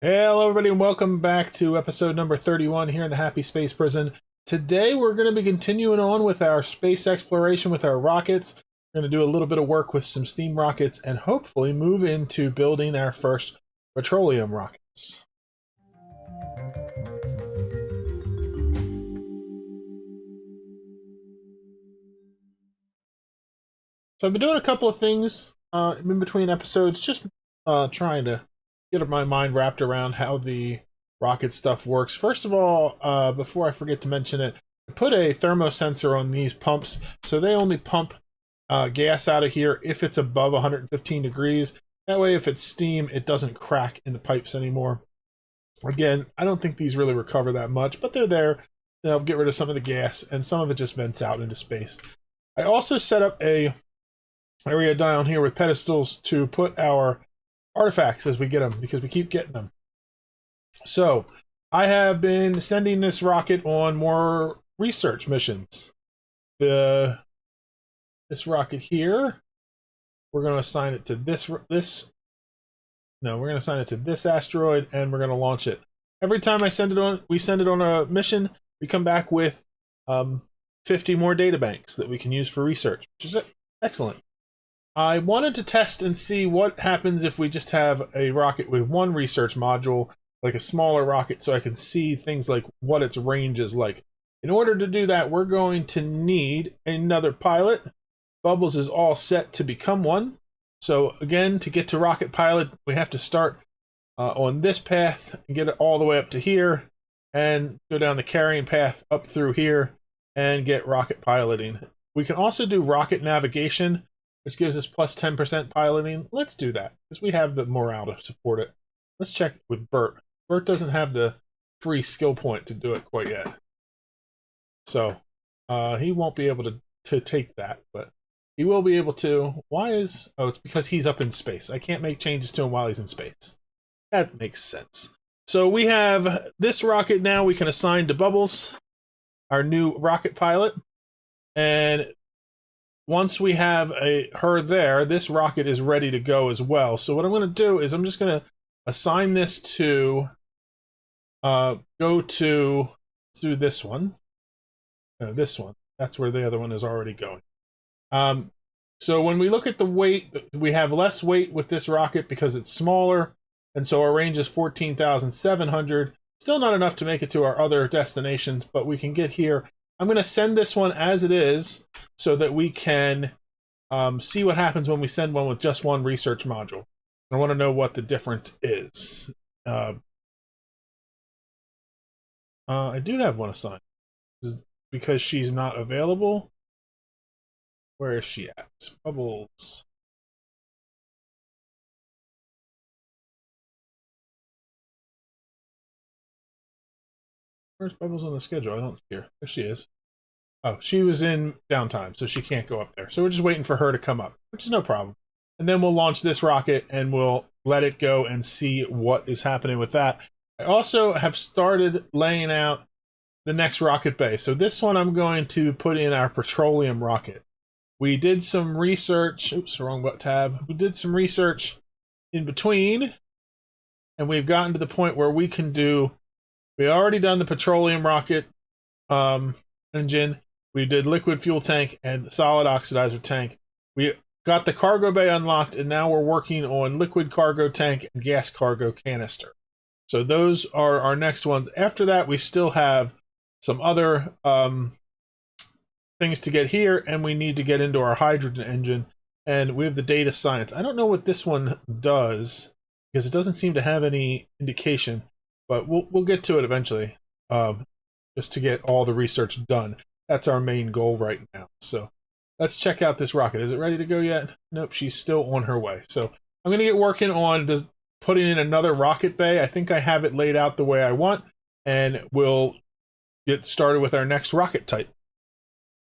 Hello, everybody, and welcome back to episode number 31 here in the Happy Space Prison. Today, we're going to be continuing on with our space exploration with our rockets. We're going to do a little bit of work with some steam rockets and hopefully move into building our first petroleum rockets. So I've been doing a couple of things in between episodes, just trying to get my mind wrapped around how the rocket stuff works. First of all, before I forget to mention it, I put a thermosensor on these pumps, so they only pump gas out of here if it's above 115 degrees. That way, if it's steam, it doesn't crack in the pipes anymore. Again, I don't think these really recover that much, but they're there. They'll get rid of some of the gas, and some of it just vents out into space. I also set up a area down here with pedestals to put our artifacts as we get them, because we keep getting them. So I have been sending this rocket on more research missions. This rocket here, we're going to assign it to we're going to assign it to this asteroid, and we're going to launch it. Every time we send it on a mission, we come back with 50 more databanks that we can use for research, which is excellent. I wanted to test and see what happens if we just have a rocket with one research module, like a smaller rocket, so I can see things like what its range is like. In order to do that, we're going to need another pilot. Bubbles is all set to become one. So again, to get to rocket pilot, we have to start on this path and get it all the way up to here, and go down the carrying path up through here and get rocket piloting. We can also do rocket navigation, which gives us plus 10% piloting. Let's do that, because we have the morale to support it. Let's check with Bert. Bert doesn't have the free skill point to do it quite yet. So, he won't be able to take that, but he will be able to. Oh, it's because he's up in space. I can't make changes to him while he's in space. That makes sense. So we have this rocket now we can assign to Bubbles, our new rocket pilot. And once we have her there, this rocket is ready to go as well. So what I'm going to do is I'm just going to assign this to go to this one. No, this one. That's where the other one is already going. So when we look at the weight, we have less weight with this rocket because it's smaller, and so our range is 14,700. Still not enough to make it to our other destinations, but we can get here. I'm going to send this one as it is so that we can see what happens when we send one with just one research module. I want to know what the difference is. I do have one assigned. Because she's not available. Where is she at? Bubbles. Where's Bubbles on the schedule? I don't see her. There she is. Oh, she was in downtime, so she can't go up there. So we're just waiting for her to come up, which is no problem. And then we'll launch this rocket and we'll let it go and see what is happening with that. I also have started laying out the next rocket bay. So this one I'm going to put in our petroleum rocket. We did some research. Oops, wrong tab. We did some research in between, and we've gotten to the point where we can do. We already done the petroleum rocket engine. We did liquid fuel tank and solid oxidizer tank. We got the cargo bay unlocked, and now we're working on liquid cargo tank and gas cargo canister. So those are our next ones. After that, we still have some other things to get here, and we need to get into our hydrogen engine, and we have the data science. I don't know what this one does, because it doesn't seem to have any indication, but we'll get to it eventually, just to get all the research done. That's our main goal right now. So let's check out this rocket. Is it ready to go yet? Nope, she's still on her way. So I'm going to get working on putting in another rocket bay. I think I have it laid out the way I want, and we'll get started with our next rocket type.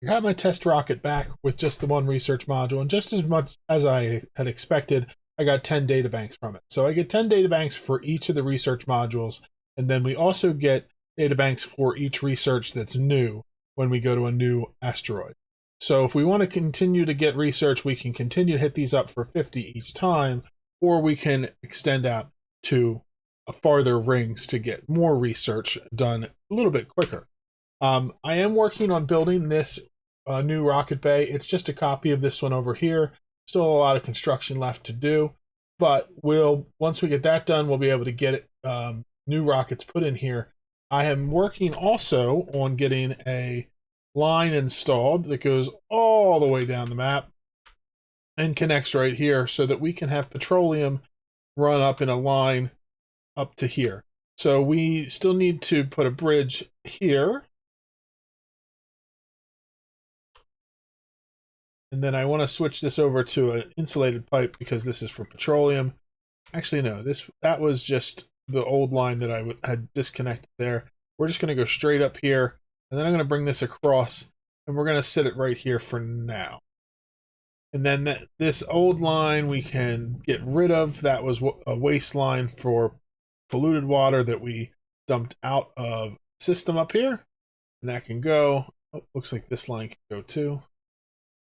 I got my test rocket back with just the one research module, and just as much as I had expected, I got 10 databanks from it. So I get 10 databanks for each of the research modules, and then we also get databanks for each research that's new when we go to a new asteroid. So if we want to continue to get research, we can continue to hit these up for 50 each time, or we can extend out to farther rings to get more research done a little bit quicker. I am working on building this new rocket bay. It's just a copy of this one over here. Still a lot of construction left to do, but once we get that done, we'll be able to get new rockets put in here. I am working also on getting a line installed that goes all the way down the map and connects right here so that we can have petroleum run up in a line up to here. So we still need to put a bridge here. And then I want to switch this over to an insulated pipe because this is for petroleum. Actually, no, that was just the old line that I had disconnected there. We're just going to go straight up here, and then I'm going to bring this across, and we're going to sit it right here for now. And then this old line we can get rid of. That was a waste line for polluted water that we dumped out of the system up here. And that can go. Oh, looks like this line can go too.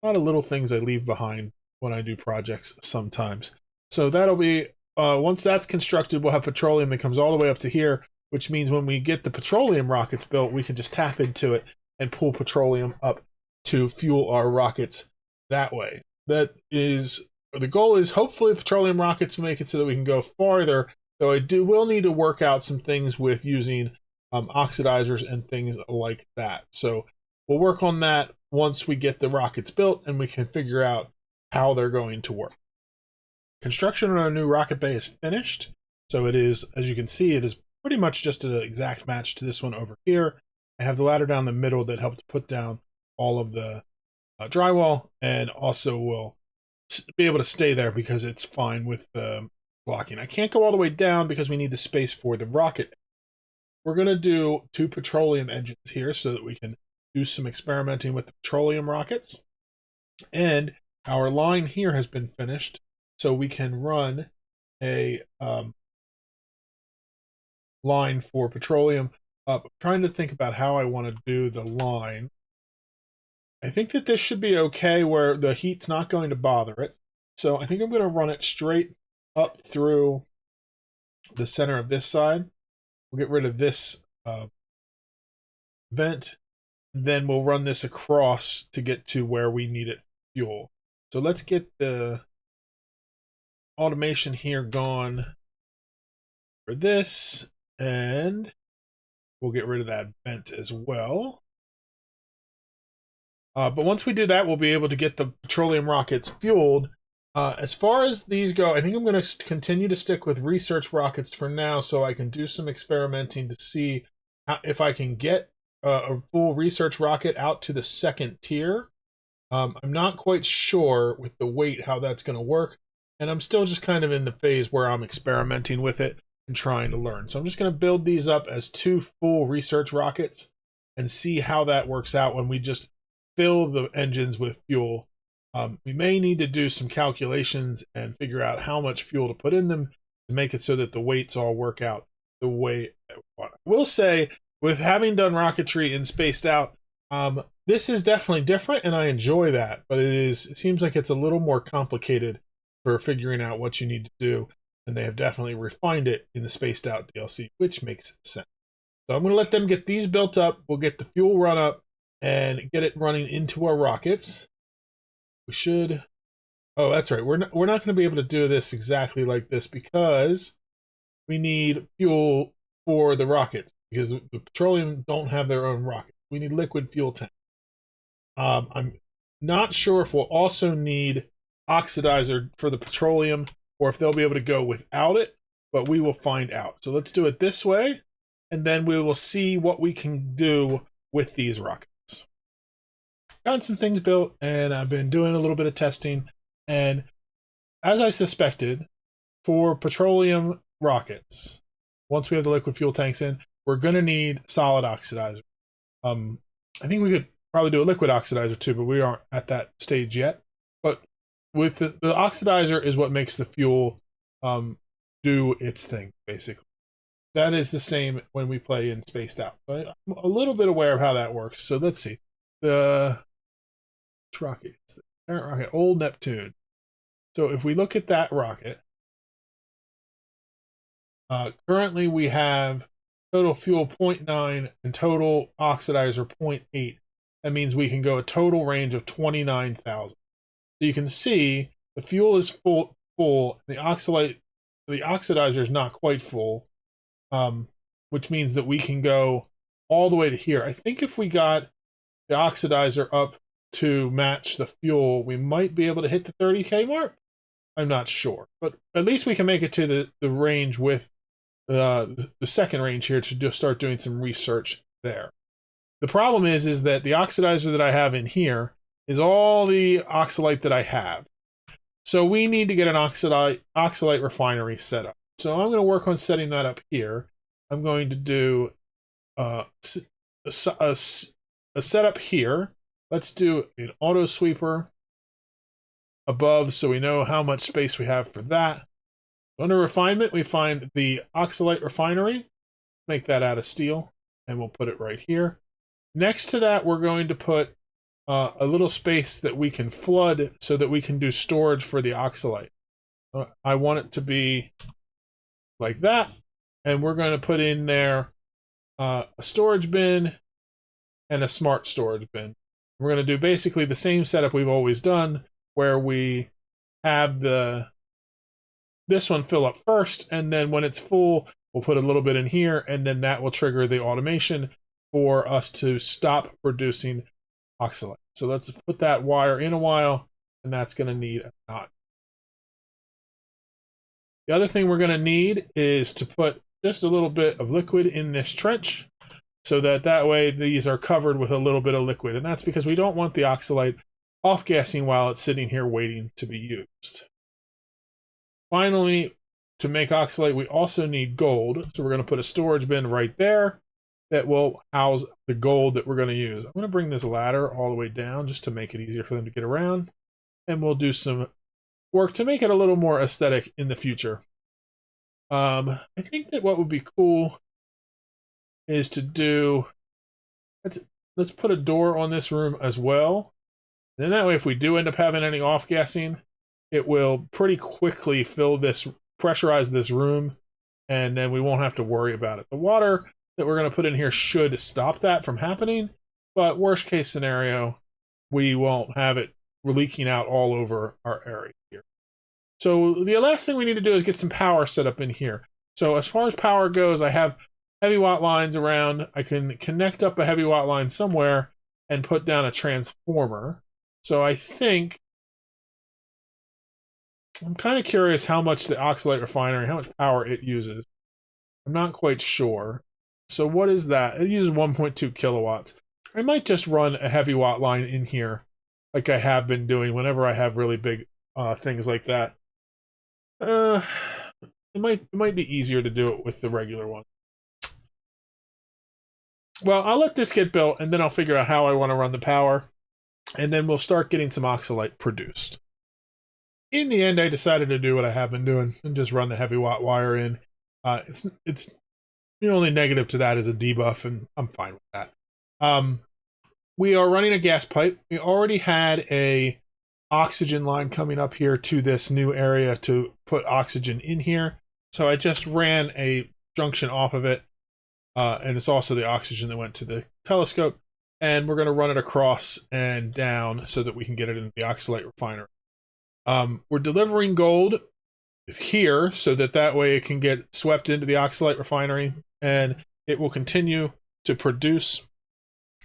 A lot of little things I leave behind when I do projects sometimes. So that'll be, once that's constructed, we'll have petroleum that comes all the way up to here, which means when we get the petroleum rockets built, we can just tap into it and pull petroleum up to fuel our rockets that way. That is, the goal is hopefully petroleum rockets make it so that we can go farther, though I will need to work out some things with using oxidizers and things like that. So we'll work on that once we get the rockets built and we can figure out how they're going to work. Construction on our new rocket bay is finished. So it is, as you can see, it is pretty much just an exact match to this one over here. I have the ladder down the middle that helped put down all of the drywall, and also will be able to stay there because it's fine with the blocking. I can't go all the way down because we need the space for the rocket. We're going to do 2 petroleum engines here so that we can do some experimenting with the petroleum rockets. And our line here has been finished, so we can run a line for petroleum up. I'm trying to think about how I want to do the line. I think that this should be okay where the heat's not going to bother it. So I think I'm going to run it straight up through the center of this side. We'll get rid of this vent. Then we'll run this across to get to where we need it for fuel. So let's get the automation here gone for this. And we'll get rid of that vent as well. But once we do that, we'll be able to get the petroleum rockets fueled. As far as these go, I think I'm going to continue to stick with research rockets for now so I can do some experimenting to see if I can get a full research rocket out to the 2nd tier. I'm not quite sure with the weight how that's going to work, and I'm still just kind of in the phase where I'm experimenting with it and trying to learn. So I'm just going to build these up as 2 full research rockets and see how that works out when we just fill the engines with fuel. We may need to do some calculations and figure out how much fuel to put in them to make it so that the weights all work out the way I want. I will say, with having done rocketry and spaced out, this is definitely different, and I enjoy that. But it seems like it's a little more complicated for figuring out what you need to do, and they have definitely refined it in the spaced out DLC, which makes sense. So I'm going to let them get these built up. We'll get the fuel run up and get it running into our rockets. We should. Oh, that's right. We're not going to be able to do this exactly like this because we need fuel for the rockets because the petroleum don't have their own rockets. We need liquid fuel tank. I'm not sure if we'll also need oxidizer for the petroleum or if they'll be able to go without it, but we will find out. So let's do it this way, and then we will see what we can do with these rockets. Gotten some things built, and I've been doing a little bit of testing, and as I suspected, for petroleum rockets, once we have the liquid fuel tanks in, we're going to need solid oxidizer. I think we could probably do a liquid oxidizer too, but we aren't at that stage yet. But with the oxidizer is what makes the fuel do its thing, basically. That is the same when we play in Spaced Out. So I'm a little bit aware of how that works. So let's see. The rocket, the parent rocket, Old Neptune. So if we look at that rocket, Currently, we have total fuel 0.9 and total oxidizer 0.8. That means we can go a total range of 29,000. So you can see the fuel is full. The oxidizer is not quite full, which means that we can go all the way to here. I think if we got the oxidizer up to match the fuel, we might be able to hit the 30K mark. I'm not sure, but at least we can make it to the range with the second range here to just start doing some research there. The problem is that the oxidizer that I have in here is all the oxylite that I have. So we need to get an oxylite refinery set up. So I'm going to work on setting that up here. I'm going to do a setup here. Let's do an auto sweeper above so we know how much space we have for that. Under refinement, we find the Oxylite refinery. Make that out of steel, and we'll put it right here. Next to that, we're going to put a little space that we can flood so that we can do storage for the Oxylite. I want it to be like that, and we're going to put in there a storage bin and a smart storage bin. We're going to do basically the same setup we've always done, where we have this one fill up first, and then when it's full, we'll put a little bit in here, and then that will trigger the automation for us to stop producing oxylite. So let's put that wire in a while, and that's going to need a knot. The other thing we're going to need is to put just a little bit of liquid in this trench, so that way these are covered with a little bit of liquid, and that's because we don't want the oxylite off-gassing while it's sitting here waiting to be used. Finally, to make oxylite, we also need gold. So we're going to put a storage bin right there that will house the gold that we're going to use. I'm going to bring this ladder all the way down just to make it easier for them to get around. And we'll do some work to make it a little more aesthetic in the future. I think that what would be cool is to do... Let's put a door on this room as well. And then that way, if we do end up having any off-gassing, it will pretty quickly pressurize this room, and then we won't have to worry about it. The water that we're going to put in here should stop that from happening, but worst case scenario, we won't have it leaking out all over our area here. So the last thing we need to do is get some power set up in here. So as far as power goes, I have heavy watt lines around. I can connect up a heavy watt line somewhere and put down a transformer. So I think I'm kind of curious how much the Oxylite refinery, how much power it uses. I'm not quite sure. So what is that? It uses 1.2 kilowatts. I might just run a heavy watt line in here like I have been doing whenever I have really big things like that. It might be easier to do it with the regular one. Well, I'll let this get built, and then I'll figure out how I want to run the power, and then we'll start getting some Oxylite produced. In the end, I decided to do what I have been doing and just run the heavy watt wire in. It's the only negative to that is a debuff, and I'm fine with that. We are running a gas pipe. We already had a oxygen line coming up here to this new area to put oxygen in here. So I just ran a junction off of it, and it's also the oxygen that went to the telescope. And we're going to run it across and down so that we can get it into the Oxylite refinery. We're delivering gold here so that way it can get swept into the Oxylite refinery, and it will continue to produce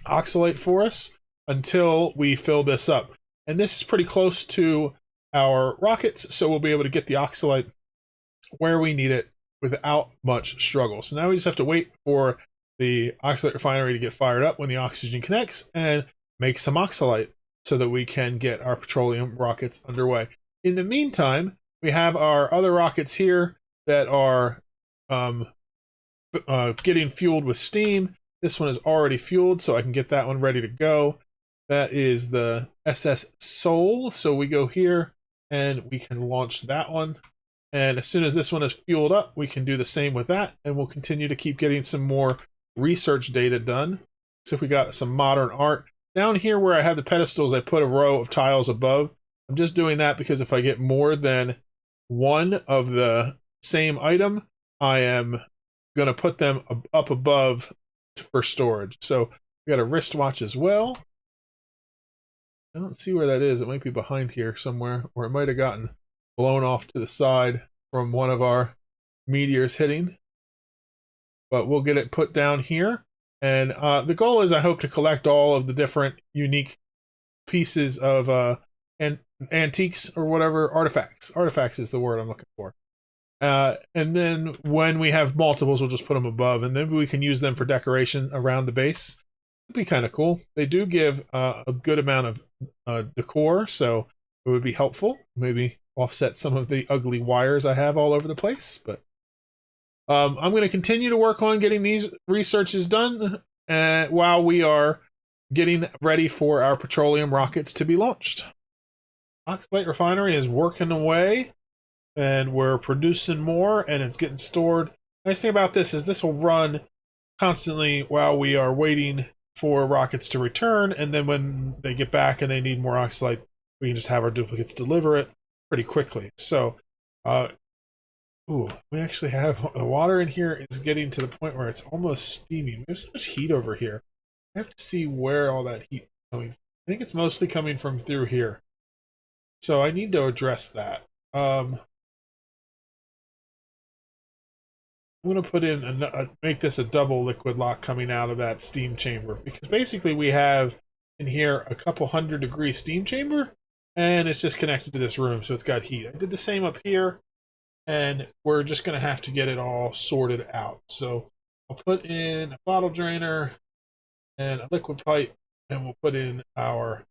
oxylite for us until we fill this up. And this is pretty close to our rockets, so we'll be able to get the oxylite where we need it without much struggle. So now we just have to wait for the Oxylite refinery to get fired up when the oxygen connects and make some oxylite so that we can get our petroleum rockets underway. In the meantime, we have our other rockets here that are getting fueled with steam. This one is already fueled, so I can get that one ready to go. That is the SS Soul. So we go here and we can launch that one. And as soon as this one is fueled up, we can do the same with that. And we'll continue to keep getting some more research data done. So if we got some modern art. Down here where I have the pedestals, I put a row of tiles above. I'm just doing that because if I get more than one of the same item, I am going to put them up above for storage. So we got a wristwatch as well. I don't see where that is. It might be behind here somewhere, or it might have gotten blown off to the side from one of our meteors hitting. But we'll get it put down here. And the goal is I hope to collect all of the different unique pieces of antiques or whatever, artifacts. Artifacts is the word I'm looking for. And then when we have multiples, we'll just put them above, and then we can use them for decoration around the base. It'd be kind of cool. They do give a good amount of decor, so it would be helpful. Maybe offset some of the ugly wires I have all over the place. But I'm going to continue to work on getting these researches done while we are getting ready for our petroleum rockets to be launched. Oxylite refinery is working away, and we're producing more, and it's getting stored. Nice thing about this is this will run constantly while we are waiting for rockets to return, and then when they get back and they need more oxylite, we can just have our duplicates deliver it pretty quickly. So, we actually have the water in here is getting to the point where it's almost steaming. There's so much heat over here. I have to see where all that heat is coming from. I think it's mostly coming from through here. So I need to address that. I'm going to put in make this a double liquid lock coming out of that steam chamber, because basically we have in here a couple 100-degree steam chamber, and it's just connected to this room, so it's got heat. I did the same up here, and we're just going to have to get it all sorted out. So I'll put in a bottle drainer and a liquid pipe, and we'll put in our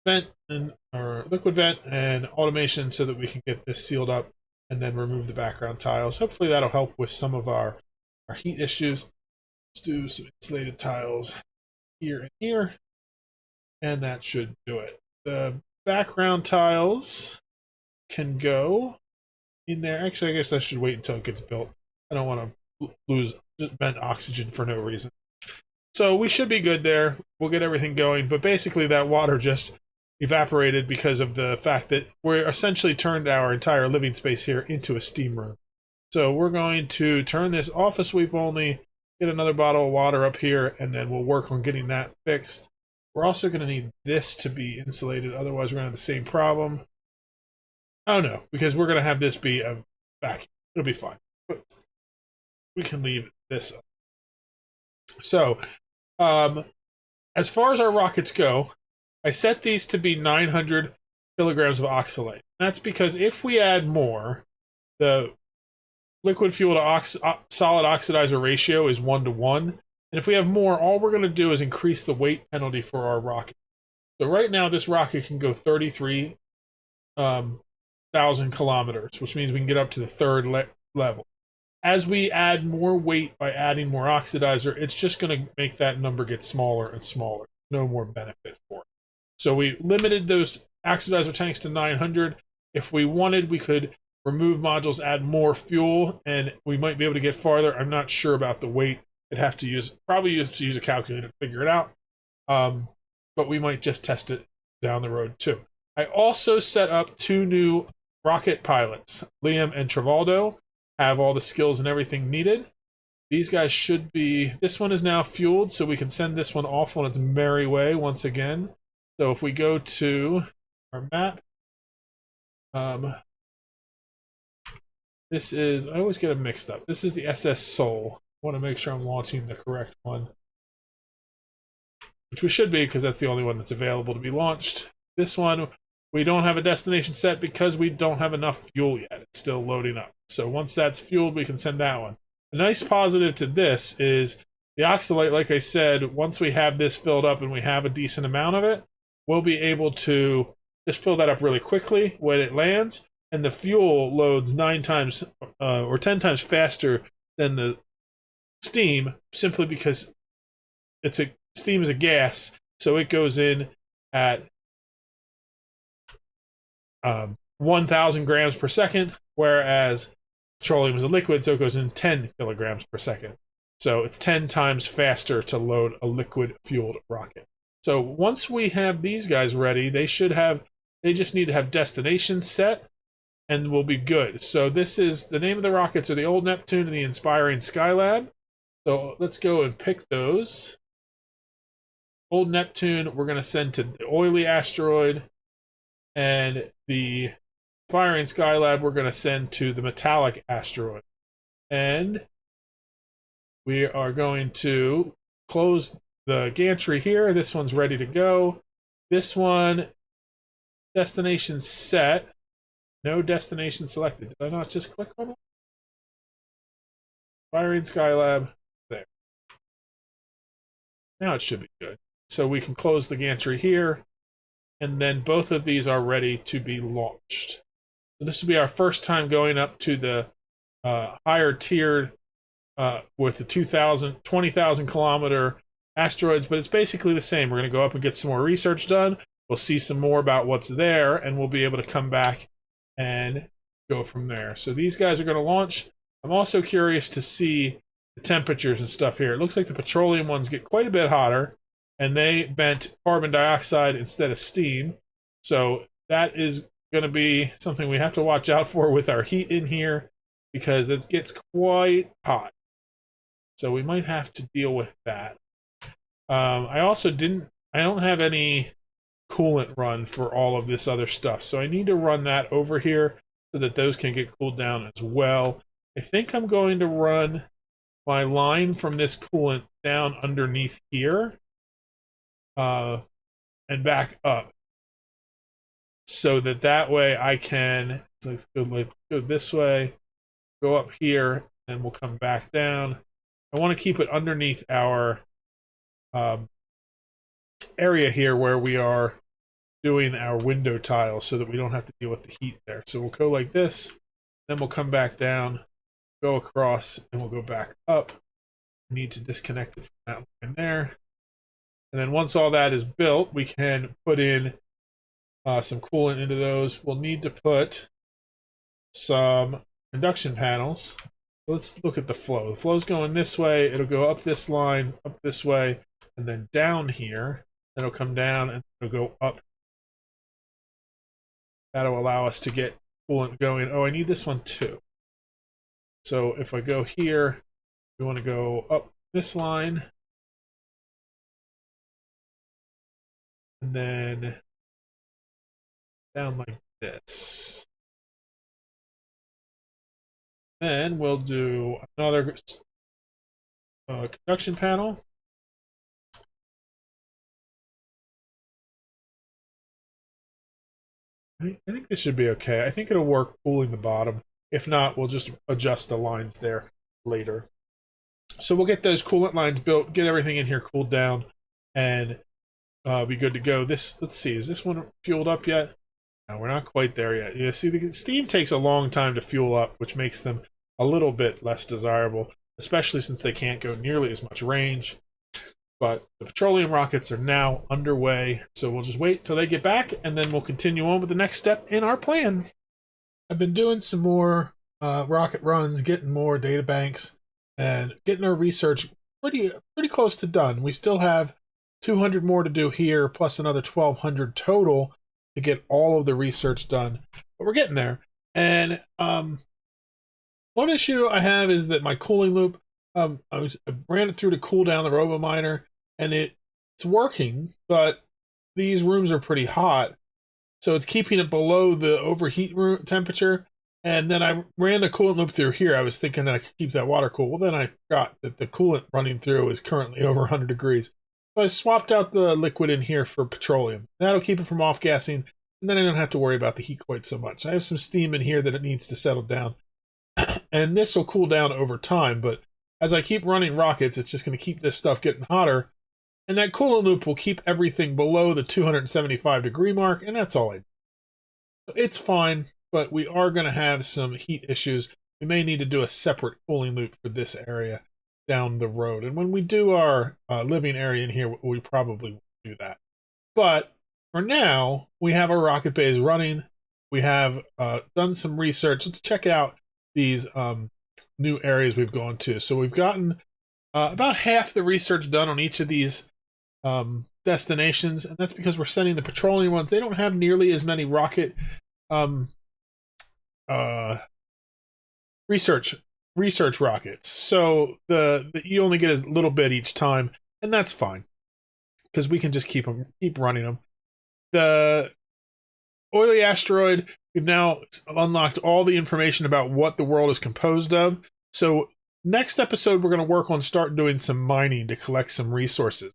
vent and our liquid vent and automation so that we can get this sealed up and then remove the background tiles. Hopefully that'll help with some of our heat issues. Let's do some insulated tiles here and here, and that should do it. The background tiles can go in there. Actually, I guess I should wait until it gets built. I don't want to lose vent oxygen for no reason. So we should be good there. We'll get everything going, but basically that water just evaporated because of the fact that we're essentially turned our entire living space here into a steam room. So we're going to turn this off a sweep only, get another bottle of water up here, and then we'll work on getting that fixed. We're also going to need this to be insulated, otherwise we're going to have the same problem. Oh no, because we're going to have this be a vacuum. It'll be fine. But we can leave this up. So, as far as our rockets go, I set these to be 900 kilograms of oxylite. That's because if we add more, the liquid fuel to solid oxidizer ratio is 1:1. And if we have more, all we're going to do is increase the weight penalty for our rocket. So right now, this rocket can go 33,000 kilometers, which means we can get up to the third level. As we add more weight by adding more oxidizer, it's just going to make that number get smaller and smaller. No more benefit for it. So we limited those oxidizer tanks to 900. If we wanted, we could remove modules, add more fuel, and we might be able to get farther. I'm not sure about the weight. I'd have to use a calculator to figure it out. But we might just test it down the road too. I also set up 2 new rocket pilots. Liam and Travaldo have all the skills and everything needed. These guys should be... This one is now fueled, so we can send this one off on its merry way once again. So if we go to our map, this is... I always get them mixed up. This is the SS Soul. I want to make sure I'm launching the correct one. Which we should be, because that's the only one that's available to be launched. This one, we don't have a destination set because we don't have enough fuel yet. It's still loading up. So once that's fueled, we can send that one. A nice positive to this is the oxylite, like I said, once we have this filled up and we have a decent amount of it, we'll be able to just fill that up really quickly when it lands, and the fuel loads 9 times or 10 times faster than the steam, simply because steam is a gas, so it goes in at 1,000 grams per second, whereas petroleum is a liquid, so it goes in 10 kilograms per second. So it's 10 times faster to load a liquid-fueled rocket. So once we have these guys ready, they just need to have destinations set, and we'll be good. So this is the name of the rockets are the Old Neptune and the Inspiring Skylab. So let's go and pick those. Old Neptune, we're going to send to the oily asteroid, and the Inspiring Skylab, we're going to send to the metallic asteroid. And we are going to close the gantry here. This one's ready to go. This one, destination set. No destination selected. Did I not just click on it? Firing Skylab. There. Now it should be good. So we can close the gantry here. And then both of these are ready to be launched. So this will be our first time going up to the higher tiered with the 20,000 kilometer asteroids, but it's basically the same. We're going to go up and get some more research done. We'll see some more about what's there, and we'll be able to come back and go from there. So these guys are going to launch. I'm also curious to see the temperatures and stuff here. It looks like the petroleum ones get quite a bit hotter, and they vent carbon dioxide instead of steam. So that is going to be something we have to watch out for with our heat in here, because it gets quite hot. So we might have to deal with that. I don't have any coolant run for all of this other stuff, so I need to run that over here so that those can get cooled down as well. I think I'm going to run my line from this coolant down underneath here and back up, so that way I can go this way, go up here, and we'll come back down. I want to keep it underneath our area here where we are doing our window tiles, so that we don't have to deal with the heat there. So we'll go like this, then we'll come back down, go across, and we'll go back up. We need to disconnect it from that line there. And then once all that is built, we can put in some coolant into those. We'll need to put some induction panels. Let's look at the flow. The flow's going this way. It'll go up this line, up this way, and then down here. Then it'll come down and it'll go up. That'll allow us to get coolant going. Oh, I need this one too. So if I go here, we want to go up this line. And then down like this. Then we'll do another conduction panel. I think this should be okay. I think it'll work cooling the bottom. If not, we'll just adjust the lines there later. So we'll get those coolant lines built, get everything in here cooled down, and be good to go. Let's see, is this one fueled up yet? No, we're not quite there yet. Yeah, see, the steam takes a long time to fuel up, which makes them a little bit less desirable, especially since they can't go nearly as much range. But the petroleum rockets are now underway, so we'll just wait till they get back, and then we'll continue on with the next step in our plan. I've been doing some more rocket runs, getting more data banks, and getting our research pretty close to done. We still have 200 more to do here, plus another 1,200 total to get all of the research done. But we're getting there. And one issue I have is that my cooling loop, I ran it through to cool down the RoboMiner, and it's working, but these rooms are pretty hot, so it's keeping it below the overheat room temperature. And then I ran the coolant loop through here. I was thinking that I could keep that water cool. Well, then I forgot that the coolant running through is currently over 100 degrees. So I swapped out the liquid in here for petroleum. That'll keep it from off-gassing, and then I don't have to worry about the heat quite so much. I have some steam in here that it needs to settle down, and this will cool down over time, but as I keep running rockets, it's just going to keep this stuff getting hotter, and that coolant loop will keep everything below the 275 degree mark, and that's all I do. So it's fine, but we are going to have some heat issues. We may need to do a separate cooling loop for this area down the road, and when we do our living area in here, we probably will do that. But for now, we have our rocket bays running. We have done some research. Let's check out these new areas we've gone to. So we've gotten about half the research done on each of these destinations, and that's because we're sending the petroleum ones. They don't have nearly as many rocket uh, research rockets. So the you only get a little bit each time, and that's fine because we can just keep running them. The oily asteroid, we've now unlocked all the information about what the world is composed of. So next episode, we're going to work on start doing some mining to collect some resources.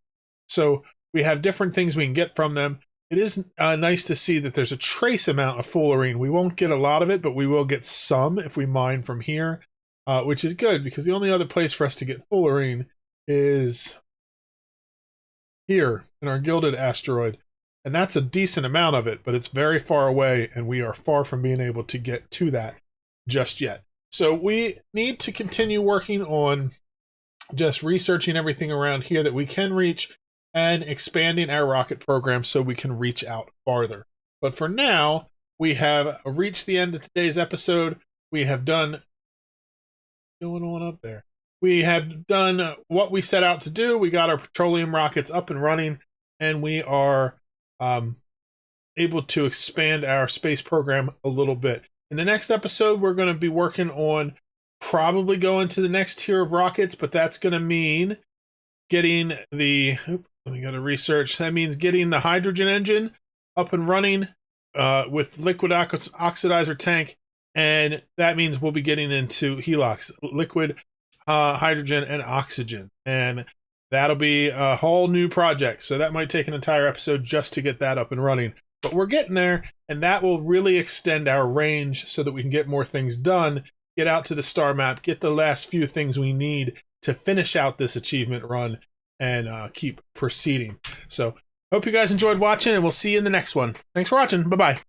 So we have different things we can get from them. It is nice to see that there's a trace amount of fullerene. We won't get a lot of it, but we will get some if we mine from here, which is good because the only other place for us to get fullerene is here in our gilded asteroid. And that's a decent amount of it, but it's very far away, and we are far from being able to get to that just yet. So we need to continue working on just researching everything around here that we can reach and expanding our rocket program so we can reach out farther. But for now, we have reached the end of today's episode. We have done... What's going on up there? We have done what we set out to do. We got our petroleum rockets up and running, and we are able to expand our space program a little bit. In the next episode, we're going to be working on probably going to the next tier of rockets, but that's going to mean getting the... Let me go to research. That means getting the hydrogen engine up and running with liquid oxidizer tank, and that means we'll be getting into HELOX, liquid hydrogen and oxygen, and that'll be a whole new project. So that might take an entire episode just to get that up and running. But we're getting there, and that will really extend our range so that we can get more things done, get out to the star map, get the last few things we need to finish out this achievement run, and keep proceeding. So hope you guys enjoyed watching, and we'll see you in the next one. Thanks for watching. Bye-bye.